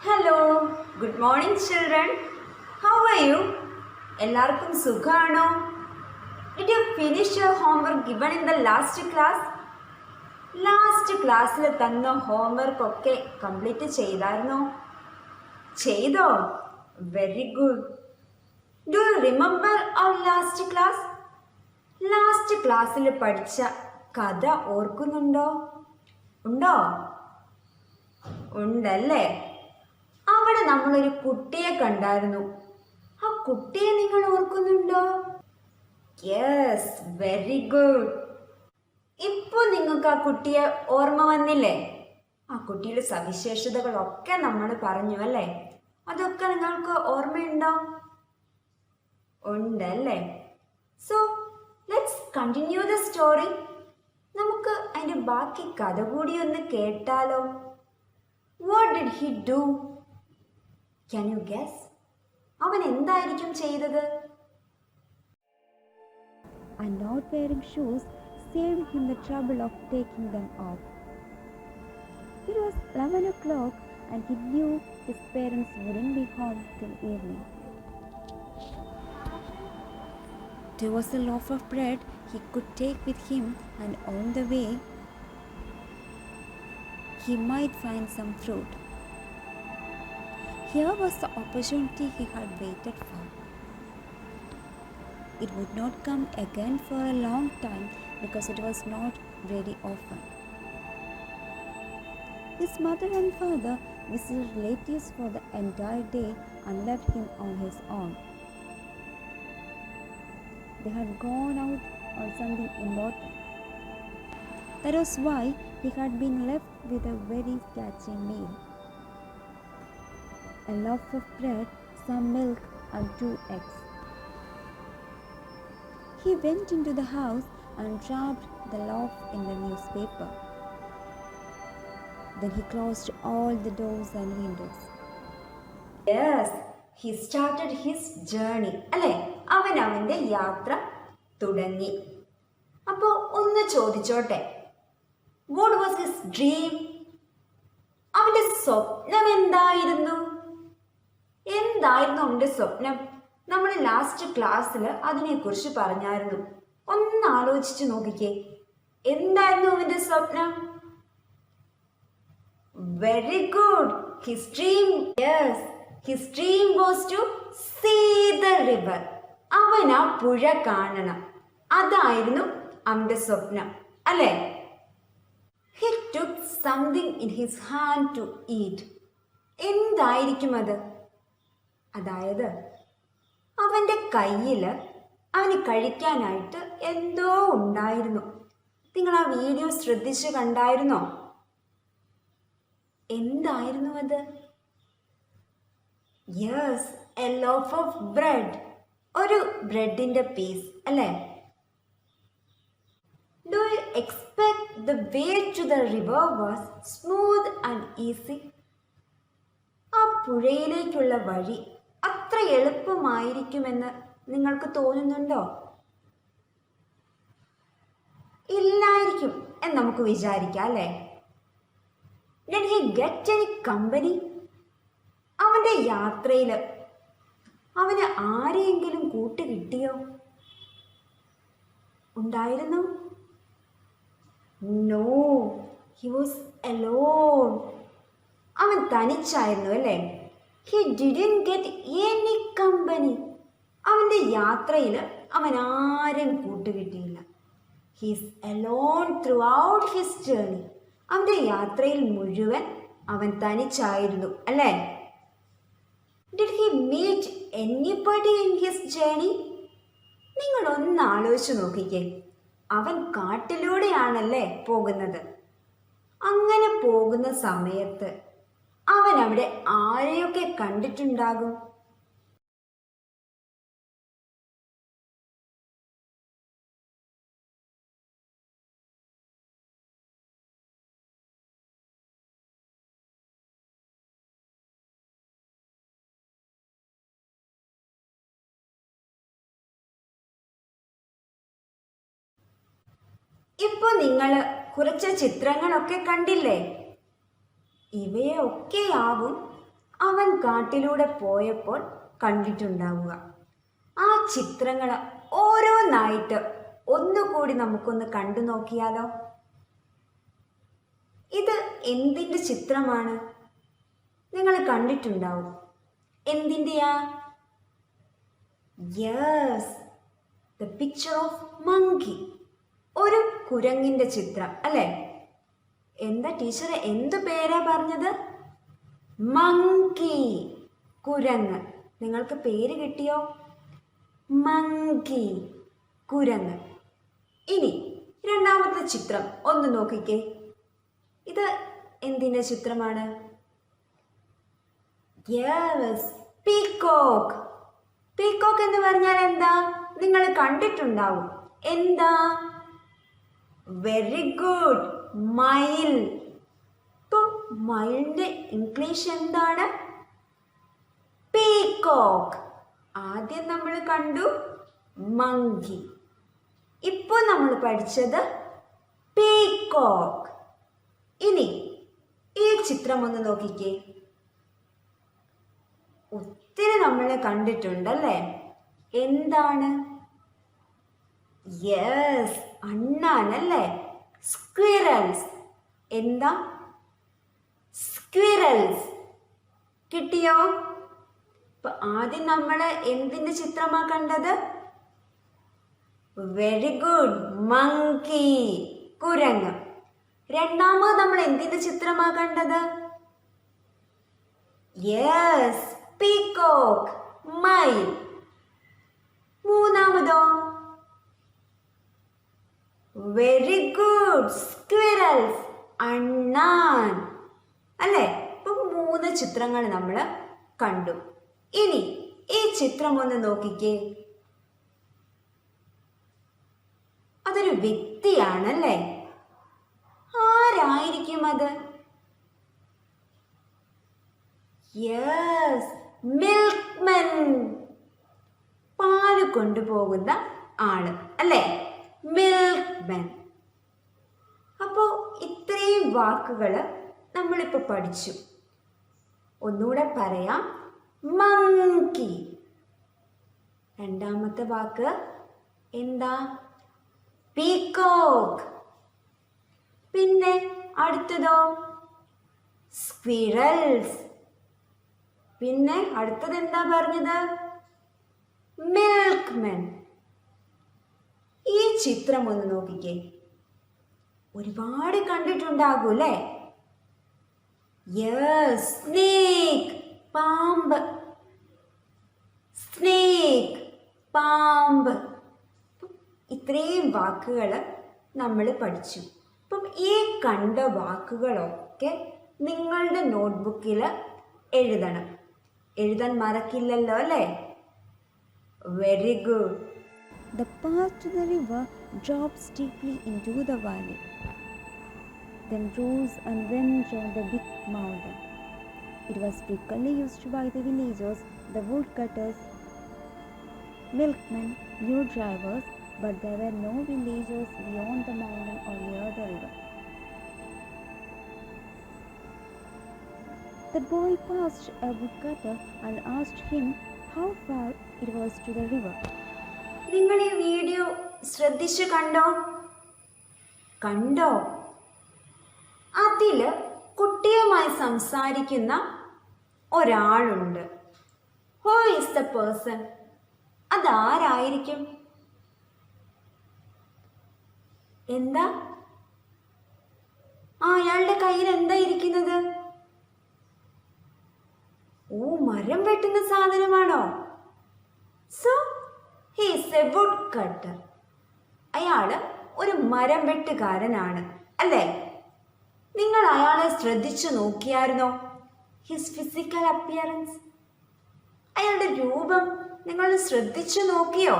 Hello, good morning children. How are you? എല്ലാവർക്കും സുഖാണോ? Did you finish your homework given in the last class? Last ക്ലാസ്സിൽ തന്ന homework ഒക്കെ complete ചെയ്തായിരുന്നോ? ചെയ്തോ? Very good. Do you remember our last class? Last ക്ലാസ്സിൽ പഠിച്ച കഥ ഓർക്കുന്നുണ്ടോ? ഉണ്ടോ? ഉണ്ടല്ലേ? അവിടെ നമ്മളൊരു കുട്ടിയെ കണ്ടായിരുന്നു. ആ കുട്ടിയെ നിങ്ങൾ ഓർക്കുന്നുണ്ടോ? Yes, very good. ഇപ്പൊ നിങ്ങൾക്ക് ആ കുട്ടിയെ ഓർമ്മ വന്നില്ലേ? ആ കുട്ടിയുടെ സവിശേഷതകളൊക്കെ നമ്മൾ പറഞ്ഞു അല്ലേ? അതൊക്കെ നിങ്ങൾക്ക് ഓർമ്മയുണ്ടോ? ഉണ്ടല്ലേ? So let's continue the story. നമുക്ക് അതിന്റെ ബാക്കി കഥ കൂടി ഒന്ന് കേട്ടാലോ? What did he do? Can you guess? അവൻ എന്തായിരിക്കും ചെയ്തത്? And not wearing shoes saved him the trouble of taking them off. It was 11 o'clock and he knew his parents wouldn't be home till evening. There was a loaf of bread he could take with him, and on the way he might find some fruit. Here was the opportunity he had waited for. It would not come again for a long time because it was not very often. His mother and father visited relatives for the entire day and left him on his own. They had gone out on something important. That was why he had been left with a very sketchy meal. A loaf of bread, some milk and 2 eggs. He went into the house and wrapped the loaf in the newspaper. Then he closed all the doors and windows. Yes, he started his journey. അല്ലേ? അവൻ അവന്റെ യാത്ര തുടങ്ങി. അപ്പോ ഒന്ന് ചോദിച്ചോട്ടെ, what was his dream? അവന്റെ സ്വപ്നം എന്തായിരുന്നു? എന്തായിരുന്നു അവന്റെ സ്വപ്നം? നമ്മൾ ലാസ്റ്റ് ക്ലാസ്സിൽ അതിനെക്കുറിച്ച് പറഞ്ഞായിരുന്നു. ഒന്ന് ആലോചിച്ച് നോക്കിക്കേ, എന്തായിരുന്നു അവന്റെ സ്വപ്നം? Very good. His dream, yes, his dream was to see the river. അവൻ ആ പുഴ കാണണം, അതായിരുന്നു അവന്റെ സ്വപ്നം, അല്ലേ? He took something in his hand to eat. എന്തായിരിക്കും അത്? അതായത് അവന്റെ കയ്യിൽ അവന് കഴിക്കാനായിട്ട് എന്തോ ഉണ്ടായിരുന്നു. നിങ്ങൾ ആ വീഡിയോ ശ്രദ്ധിച്ച് കണ്ടായിരുന്നോ? എന്തായിരുന്നു അത്? Yes, A loaf of bread. ഒരു ബ്രെഡിന്റെ പീസ്, അല്ലേ? Do you expect the way to the river was smooth and easy? ആ പുഴയിലേക്കുള്ള വഴി അത്ര എളുപ്പമായിരിക്കുമെന്ന് നിങ്ങൾക്ക് തോന്നുന്നുണ്ടോ? ഇല്ലായിരിക്കും എന്ന് നമുക്ക് വിചാരിക്കാം, അല്ലേ? Did he get any company? അവന്റെ യാത്രയിൽ അവന് ആരെയെങ്കിലും കൂട്ട് കിട്ടിയോ? ഉണ്ടായിരുന്നു? No, he was alone. അവൻ തനിച്ചായിരുന്നു, അല്ലേ? He didn't get any company. അവന്റെ യാത്രയിൽ അവൻ ആരും കൂട്ടുകിട്ടിയില്ല. He is alone throughout his journey. അവന്റെ യാത്രയിൽ മുഴുവൻ അവൻ തനിച്ചായിരുന്നു, അല്ലേ? Did he meet anybody in his journey? നിങ്ങൾ ഒന്ന് ആലോചിച്ച് നോക്കിക്കേ, അവൻ കാട്ടിലൂടെയാണല്ലേ പോകുന്നത്. അങ്ങനെ പോകുന്ന സമയത്ത് അവൻ അവിടെ ആരെയൊക്കെ കണ്ടിട്ടുണ്ടാകും? ഇപ്പൊ നിങ്ങൾ കുറച്ച് ചിത്രങ്ങളൊക്കെ കണ്ടില്ലേ? ഇവയൊക്കെയാവും അവൻ കാട്ടിലൂടെ പോയപ്പോൾ കണ്ടിട്ടുണ്ടാവുക. ആ ചിത്രങ്ങൾ ഓരോന്നായിട്ട് ഒന്നുകൂടി നമുക്കൊന്ന് കണ്ടു നോക്കിയാലോ? ഇത് എന്തിൻ്റെ ചിത്രമാണ്? നിങ്ങൾ കണ്ടിട്ടുണ്ടാവും. എന്തിൻ്റെയാ? Yes, the picture of monkey. ഒരു കുരങ്ങിൻ്റെ ചിത്രം അല്ലേ? എന്താ ടീച്ചർ എന്ത് പേരാ പറഞ്ഞത്? മങ്കി, കുരങ്ങ്. നിങ്ങൾക്ക് പേര് കിട്ടിയോ? മങ്കി, കുരങ്ങ്. ഇനി രണ്ടാമത്തെ ചിത്രം ഒന്ന് നോക്കിക്കേ. ഇത് എന്തിൻ്റെ ചിത്രമാണ്? Yes, peacock. പീകോക്ക് എന്ന് പറഞ്ഞാൽ എന്താ? നിങ്ങൾ കണ്ടിട്ടുണ്ടാവും. എന്താ? വെരി ഗുഡ്, മയിൽ. ഇപ്പോൾ മയിലിൻ്റെ ഇംഗ്ലീഷ് എന്താണ്? പീകോക്ക്. ആദ്യം നമ്മൾ കണ്ടു മങ്കി. ഇപ്പോൾ നമ്മൾ പഠിച്ചത് പീകോക്ക്. ഇനി ഈ ചിത്രം ഒന്ന് നോക്കിക്കേ. ഒത്തിരി നമ്മൾ കണ്ടിട്ടുണ്ടല്ലേ? എന്താണ്? യെസ്, അണ്ണാനല്ലേ? സ്ക്വിറൽസ്. എന്താ? സ്ക്വിറൽസ്. കിട്ടിയോ? ഇപ്പൊ ആദ്യം നമ്മൾ എന്തിന്റെ ചിത്രമാ കണ്ടത്? വെരി ഗുഡ്, മങ്കി, കുരങ്ങ്. രണ്ടാമത് നമ്മൾ എന്തിന്റെ ചിത്രമാ കണ്ടത്? യെസ്, പീകോക്ക്, മയിൽ. മൂന്നാമതോ? വെരി ഗുഡ്, സ്ക്വിറൽസ്, അണ്ണാൻ. അല്ലേ? ഇപ്പൊ 3 ചിത്രങ്ങൾ നമ്മൾ കണ്ടു. ഇനി ഈ ചിത്രം ഒന്ന് നോക്കിക്കേ. അതൊരു വ്യക്തിയാണല്ലേ? ആരായിരിക്കും അത്? Yes, milkman. പാല് കൊണ്ടുപോകുന്ന ആള് അല്ലേ? മിൽക്ക്മാൻ. അപ്പോൾ ഇത്രയും വാക്കുകൾ നമ്മളിപ്പോൾ പഠിച്ചു. ഒന്നുകൂടെ പറയാം. മങ്കി. രണ്ടാമത്തെ വാക്ക് എന്താ? പീകോക്ക്. പിന്നെ അടുത്തതോ? സ്ക്വിറൽസ്. പിന്നെ അടുത്തത് എന്താ പറഞ്ഞത്? മിൽക്ക്മാൻ. ഈ ചിത്രം ഒന്ന് നോക്കിക്കേ. ഒരുപാട് കണ്ടിട്ടുണ്ടാകൂ അല്ലേ? യെസ്, സ്നേക്ക്, പാമ്പ്. സ്നേക്ക്, പാമ്പ്. ഇത്രയും വാക്കുകൾ നമ്മൾ പഠിച്ചു. അപ്പം ഈ കണ്ട വാക്കുകളൊക്കെ നിങ്ങളുടെ നോട്ട്ബുക്കിൽ എഴുതണം. എഴുതാൻ മറക്കില്ലല്ലോ അല്ലേ? Very good. The path to the river drops deeply into the valley, then rose and went round the big mountain. It was frequently used by the villagers, the woodcutters, milkmen, mule drivers, but there were no villagers beyond the mountain or near the river. The boy passed a woodcutter and asked him how far it was to the river. നിങ്ങൾ ഈ video ശ്രദ്ധിച്ചു കണ്ടോ? അതിൽ കുട്ടിയുമായി സംസാരിക്കുന്ന ഒരാളുണ്ട്. Who is the person? അതാരായിരിക്കും? എന്താ? അയാളുടെ കയ്യിൽ എന്താ ഇരിക്കുന്നത്? ഓ, മരം വെട്ടുന്ന സാധനമാണോ? So he is a woodcutter. അയാള് ഒരു മരം വെട്ടുകാരനാണ് അല്ലേ? നിങ്ങൾ അയാളെ ശ്രദ്ധിച്ചു നോക്കിയായിരുന്നോ? ഹിസ് ഫിസിക്കൽ അപ്പിയറൻസ്, അയാളുടെ രൂപം നിങ്ങൾ ശ്രദ്ധിച്ചു നോക്കിയോ?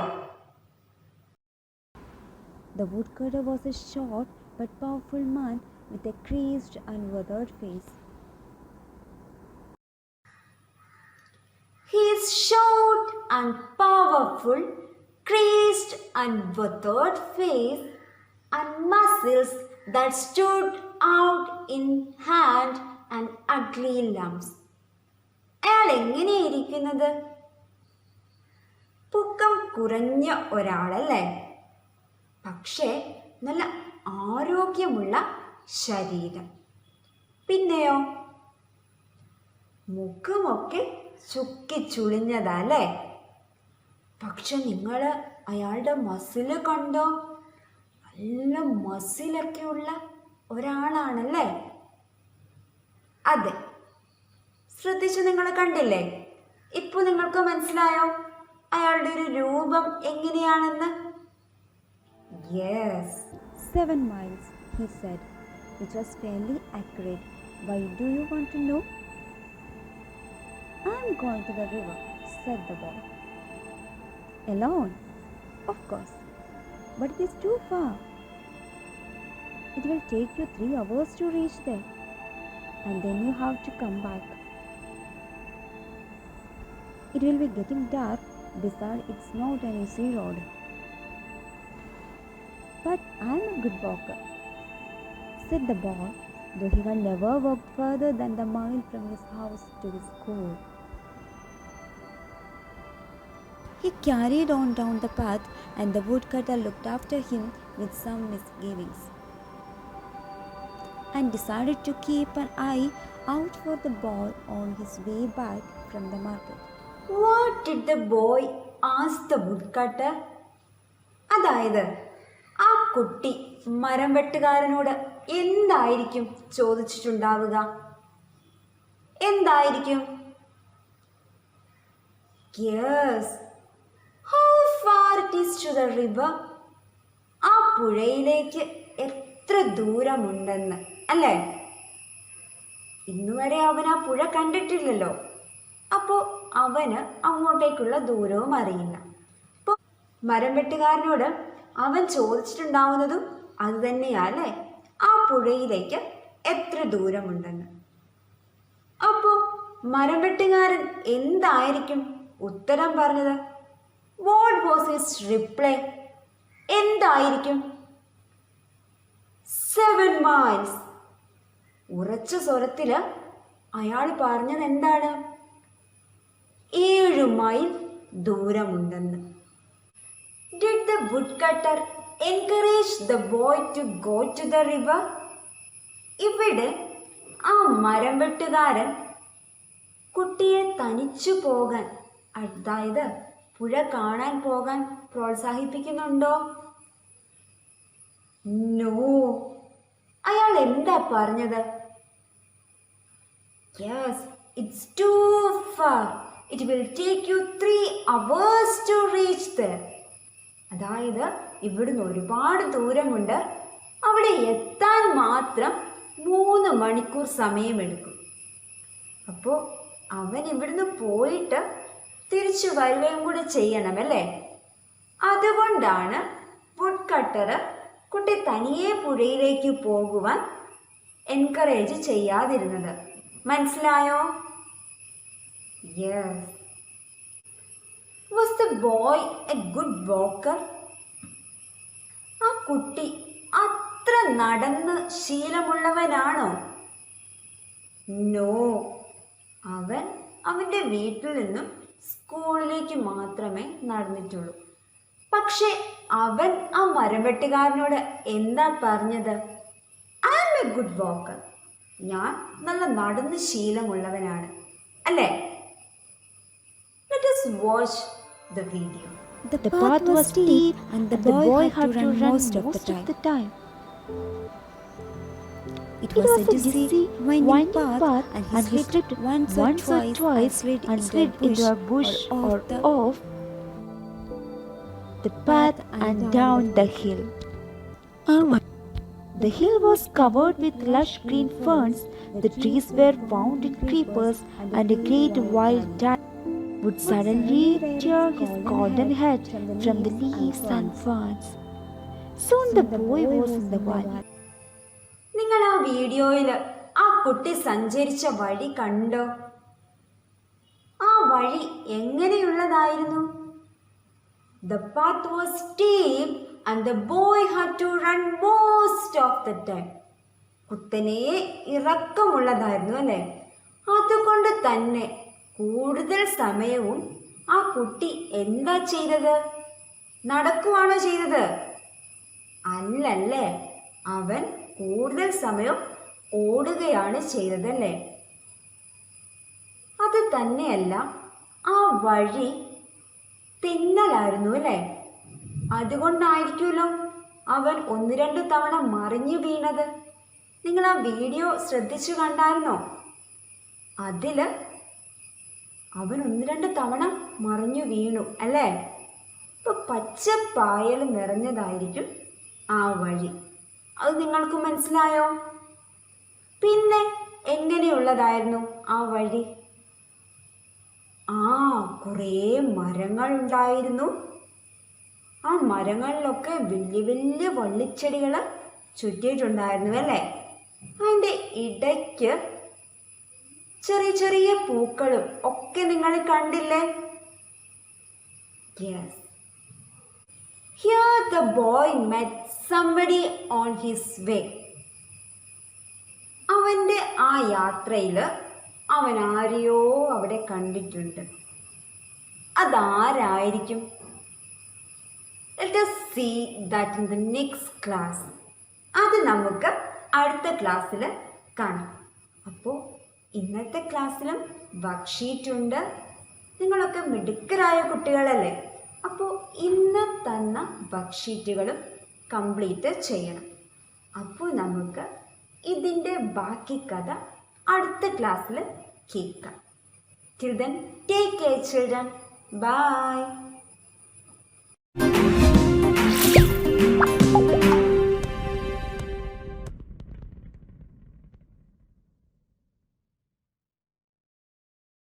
The woodcutter was a short but powerful man with a creased and withered face. He is short and powerful, creased and withered face, and muscles that stood out in hand and ugly lumps. അയാൾ എങ്ങനെയിരിക്കുന്നത്? പൊക്കം കുറഞ്ഞ ഒരാളല്ലേ, പക്ഷേ നല്ല ആരോഗ്യമുള്ള ശരീരം. പിന്നെയോ മുഖമൊക്കെ ചുക്കിച്ചുളിഞ്ഞതല്ലേ, പക്ഷെ നിങ്ങൾ അയാളുടെ മസില് കണ്ടോ? നല്ല മസിലൊക്കെ ഉള്ള ഒരാളാണല്ലേ. അതെ, ശ്രദ്ധിച്ച് നിങ്ങൾ കണ്ടില്ലേ? ഇപ്പോൾ നിങ്ങൾക്ക് മനസ്സിലായോ അയാളുടെ ഒരു രൂപം എങ്ങനെയാണെന്ന്? Yes, 7 miles, he said. It was fairly accurate. Why do you want to know? I am going to the river, said the boy. Alone? Of course. But it is too far. It will take you 3 hours to reach there. And then you have to come back. It will be getting dark. Besides, it's not an easy road. But I am a good walker, said the boy, though he had never walked further than the mile from his house to the school. He carried on down the path, and the woodcutter looked after him with some misgivings, and decided to keep an eye out for the boy on his way back from the market. What did the boy ask the woodcutter? അതായത് ആ കുട്ടി മരം വെട്ടുകാരനോട് എന്തായിരിക്കും ചോദിച്ചിട്ടുണ്ടാവുക? എന്തായിരിക്കും? Yes, how far it is to the river? ആ പുഴയിലേക്ക് എത്ര ദൂരമുണ്ടെന്ന്, അല്ലേ? ഇന്നുവരെ അവൻ ആ പുഴ കണ്ടിട്ടില്ലല്ലോ, അപ്പോൾ അവന് അങ്ങോട്ടേക്കുള്ള ദൂരവും അറിയില്ല. അപ്പോൾ മരം വെട്ടുകാരനോട് അവൻ ചോദിച്ചിട്ടുണ്ടാവുന്നതും അത് തന്നെയല്ലേ, ആ പുഴയിലേക്ക് എത്ര ദൂരമുണ്ടെന്ന്. അപ്പോൾ മരം വെട്ടുകാരൻ എന്തായിരിക്കും ഉത്തരം പറഞ്ഞത്? What was his reply? എന്തായിരിക്കും? 7 miles. ഉറച്ച സ്വരത്തിൽ അയാൾ പറഞ്ഞത് എന്താണ്? 7 mile ദൂരമുണ്ടെന്ന്. Did the woodcutter encourage the boy to go to the river? ഇവിടെ ആ മരം വെട്ടുകാരൻ കുട്ടിയെ തനിച്ചു പോകാൻ, അതായത് പുഴ കാണാൻ പോകാൻ പ്രോത്സാഹിപ്പിക്കുന്നുണ്ടോ? നോ. അയാൾ എന്താ പറഞ്ഞത്? Yes, it's too far. It will take you 3 hours to reach there. അതായത് ഇവിടുന്ന് ഒരുപാട് ദൂരമുണ്ട്, അവിടെ എത്താൻ മാത്രം 3 മണിക്കൂർ സമയമെടുക്കും. അപ്പോൾ അവൻ ഇവിടുന്ന് പോയിട്ട് തിരിച്ചു വരികയും കൂടെ ചെയ്യണമല്ലേ. അതുകൊണ്ടാണ് വുഡ് കട്ടർ കുട്ടി തനിയെ പുഴയിലേക്ക് പോകുവാൻ എൻകറേജ് ചെയ്യാതിരുന്നത്. മനസ്സിലായോ? Yes. Was the boy a good walker? ആ കുട്ടി അത്ര നടന്ന് ശീലമുള്ളവനാണോ? നോ. അവൻ അവൻ്റെ വീട്ടിൽ നിന്നും സ്കൂളിലേക്ക് മാത്രമേ നടന്നിട്ടുള്ളൂ. പക്ഷെ അവൻ ആ മരംവെട്ടുകാരനോട് എന്താ പറഞ്ഞത്? I am a good walker. ഞാൻ നല്ല നടന്ന് ശീലമുള്ളവനാണ്, അല്ലേ? Let us watch the video. The path was steep and the boy had to run most of the time. It was a dizzy, winding path, and he slipped once or twice and slid into a bush or off the path and down the hill. The hill was covered with lush green ferns. The trees were wound in creepers, and a great wild cat would suddenly tear his golden head from the leaves and ferns. Soon the boy was in the valley. നിങ്ങൾ ആ വീഡിയോയിൽ ആ കുട്ടി സഞ്ചരിച്ച വഴി കണ്ടോ? ആ വഴി എങ്ങനെയുള്ളതായിരുന്നു? The path was steep and the boy had to run most of the time. കുത്തനെ ഇറക്കമുള്ളതായിരുന്നു, അല്ലേ? അതുകൊണ്ട് തന്നെ കൂടുതൽ സമയവും ആ കുട്ടി എന്താ ചെയ്തത്? നടക്കുവാണോ ചെയ്തത്? അല്ലല്ലേ, അവൻ കൂടുതൽ സമയം ഓടുകയാണ് ചെയ്തതല്ലേ? അത് തന്നെയല്ല, ആ വഴി തെന്നലായിരുന്നു അല്ലേ? അതുകൊണ്ടായിരിക്കുമല്ലോ അവൻ 1-2 തവണ മറിഞ്ഞു വീണത്. നിങ്ങൾ ആ വീഡിയോ ശ്രദ്ധിച്ചു കണ്ടായിരുന്നോ? അതില് അവൻ 1-2 തവണ മറിഞ്ഞു വീണു അല്ലേ? ഇപ്പൊ പച്ച പായൽ നിറഞ്ഞതായിരിക്കും ആ വഴി. അത് നിങ്ങൾക്ക് മനസ്സിലായോ? പിന്നെ എങ്ങനെയുള്ളതായിരുന്നു ആ വഴി? കുറേ മരങ്ങൾ ഉണ്ടായിരുന്നു. ആ മരങ്ങളിലൊക്കെ വലിയ വലിയ വള്ളിച്ചെടികൾ ചുറ്റിയിട്ടുണ്ടായിരുന്നു അല്ലേ? അതിൻ്റെ ഇടയ്ക്ക് ചെറിയ ചെറിയ പൂക്കളും ഒക്കെ നിങ്ങൾ കണ്ടില്ലേ? Yes. Here the boy met somebody on his way. അവൻ്റെ ആ യാത്രയിൽ അവൻ ആരെയോ അവിടെ കണ്ടിട്ടുണ്ട്. അതാരായിരിക്കും? Let us see that in the next class. അത് നമുക്ക് അടുത്ത ക്ലാസ്സിൽ കാണാം. അപ്പോൾ ഇന്നത്തെ ക്ലാസ്സിലും വർക്ക്ഷീറ്റ് ഉണ്ട്. നിങ്ങളൊക്കെ മിടുക്കരായ കുട്ടികളല്ലേ? അപ്പോൾ ഇന്ന് തന്ന വർക്ക്ഷീറ്റുകളും കംപ്ലീറ്റ് ചെയ്യണം. അപ്പോൾ നമുക്ക് ഇതിൻ്റെ ബാക്കി കഥ അടുത്ത ക്ലാസ്സിൽ കേൾക്കാം. Till then, take care children. Bye.